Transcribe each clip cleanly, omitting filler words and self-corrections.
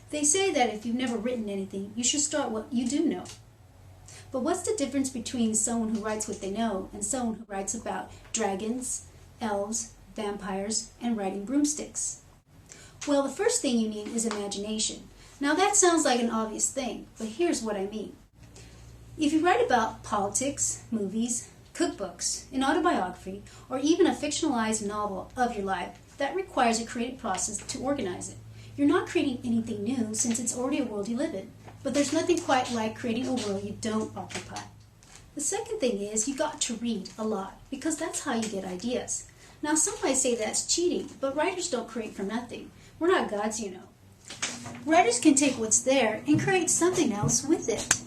They say that if you've never written anything, you should start what you do know. But what's the difference between someone who writes what they know and someone who writes about dragons, elves, vampires, and riding broomsticks? Well, the first thing you need is imagination. Now that sounds like an obvious thing, but here's what I mean. If you write about politics, movies, cookbooks, an autobiography, or even a fictionalized novel of your life, that requires a creative process to organize it. You're not creating anything new since it's already a world you live in, but there's nothing quite like creating a world you don't occupy. The second thing is you got to read a lot, because that's how you get ideas. Now some might say that's cheating, but writers don't create from nothing. We're not gods, you know. Writers can take what's there and create something else with it.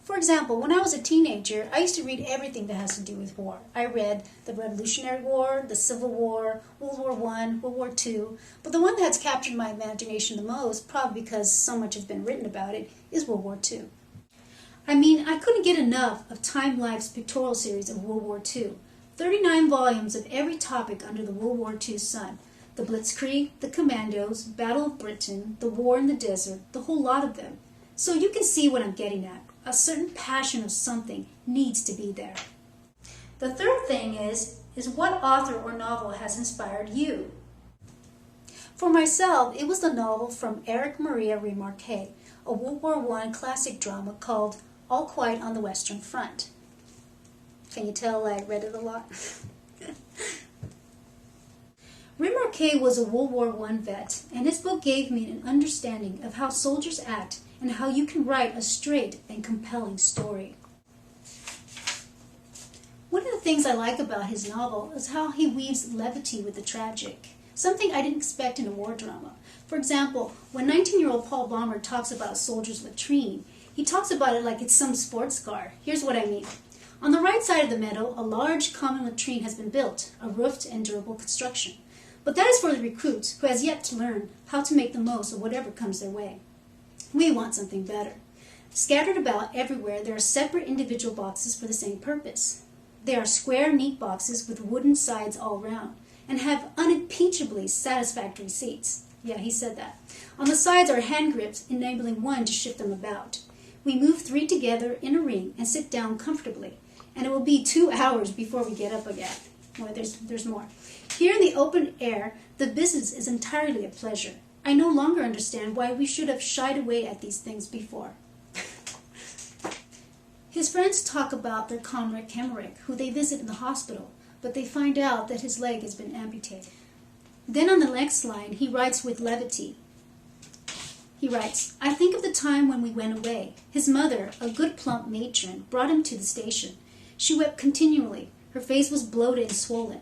For example, when I was a teenager, I used to read everything that has to do with war. I read the Revolutionary War, the Civil War, World War I, World War II, but the one that's captured my imagination the most, probably because so much has been written about it, is World War II. I mean, I couldn't get enough of Time Life's pictorial series of World War II. 39 volumes of every topic under the World War II sun. The Blitzkrieg, the Commandos, Battle of Britain, the War in the Desert, the whole lot of them. So you can see what I'm getting at. A certain passion of something needs to be there. The third thing is what author or novel has inspired you? For myself, it was the novel from Erich Maria Remarque, a World War I classic drama called All Quiet on the Western Front. Can you tell I read it a lot? Remarque was a World War I vet, and his book gave me an understanding of how soldiers act and how you can write a straight and compelling story. One of the things I like about his novel is how he weaves levity with the tragic, something I didn't expect in a war drama. For example, when 19-year-old Paul Baumer talks about a soldier's latrine, he talks about it like it's some sports car. Here's what I mean. On the right side of the meadow, a large common latrine has been built, a roofed and durable construction. But that is for the recruits who has yet to learn how to make the most of whatever comes their way. We want something better. Scattered about everywhere, there are separate individual boxes for the same purpose. They are square, neat boxes with wooden sides all round and have unimpeachably satisfactory seats. Yeah, he said that. On the sides are hand grips enabling one to shift them about. We move three together in a ring and sit down comfortably, and it will be 2 hours before we get up again. Well, there's more. Here in the open air, the business is entirely a pleasure. I no longer understand why we should have shied away at these things before. His friends talk about their comrade Kemmerich, who they visit in the hospital, but they find out that his leg has been amputated. Then on the next line, he writes with levity. He writes, I think of the time when we went away. His mother, a good plump matron, brought him to the station. She wept continually. Her face was bloated and swollen.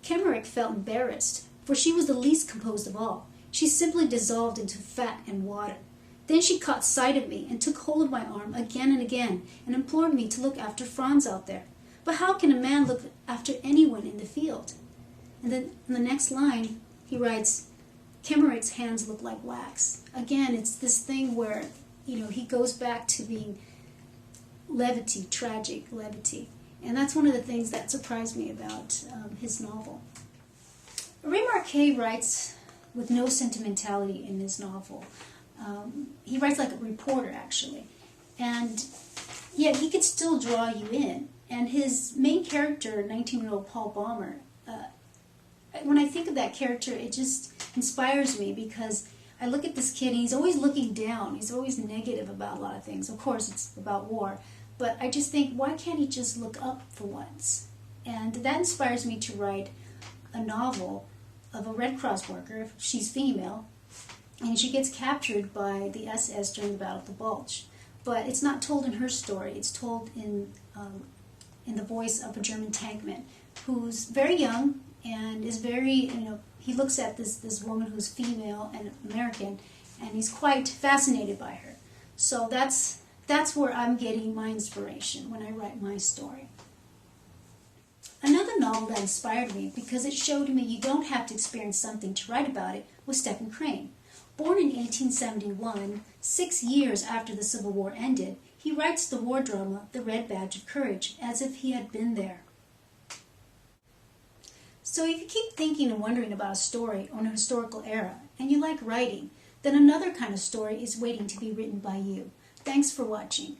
Kemmerich felt embarrassed, for she was the least composed of all. She simply dissolved into fat and water. Then she caught sight of me and took hold of my arm again and again and implored me to look after Franz out there. But how can a man look after anyone in the field? And then in the next line, he writes, Kemmerich's hands look like wax. Again, it's this thing where, he goes back to being levity, tragic levity. And that's one of the things that surprised me about his novel. Remarque writes with no sentimentality in his novel. He writes like a reporter, actually. And yet he could still draw you in. And his main character, 19-year-old Paul Baumer, when I think of that character, it just inspires me because I look at this kid and he's always looking down. He's always negative about a lot of things. Of course, it's about war. But I just think, why can't he just look up for once? And that inspires me to write a novel of a Red Cross worker. She's female, and she gets captured by the SS during the Battle of the Bulge. But it's not told in her story. It's told in the voice of a German tankman who's very young and is very, he looks at this woman who's female and American, and he's quite fascinated by her. So that's where I'm getting my inspiration when I write my story. Another novel that inspired me because it showed me you don't have to experience something to write about it was Stephen Crane. Born in 1871, 6 years after the Civil War ended, he writes the war drama The Red Badge of Courage as if he had been there. So if you keep thinking and wondering about a story or an historical era, and you like writing, then another kind of story is waiting to be written by you. Thanks for watching.